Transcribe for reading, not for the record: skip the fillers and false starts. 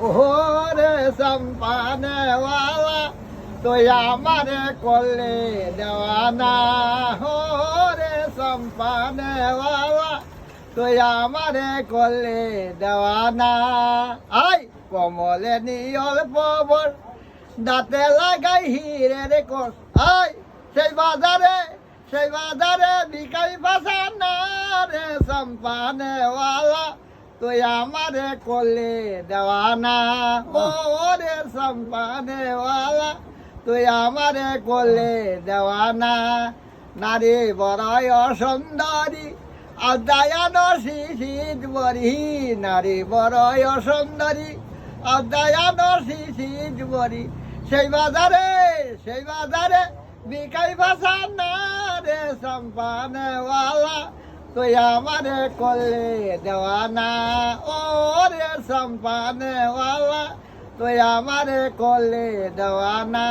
ওরে সম্পানেওয়ালা তুই আমারে করলে দেওয়ানা, ওরে সম্পানেওয়ালা তুই আমারে করলে দেওয়ানা। আই কমলে নিয়ল পবর দাঁতে লাগাই হিরে রে কর, আই সেই বাজারে বিকাই বাসানা রে সম্পানেওয়ালা তুই আমারে করলে দেওয়ানা, ও রে সম্পানেওয়ালা তুই আমারে করলে দেওয়ানা। নারী বড়ই অসুন্দরী অদয়ান শিশির বরি, নারী বড়ই অসুন্দরী অদয়ান শিশির বরি সেই বাজারে বিকাই বাসানা রে সম্পানেওয়ালা তুই আমারে করলে দেওয়ানা, ও রে সম্পানেওয়ালা তুই আমারে করলে দেওয়ানা।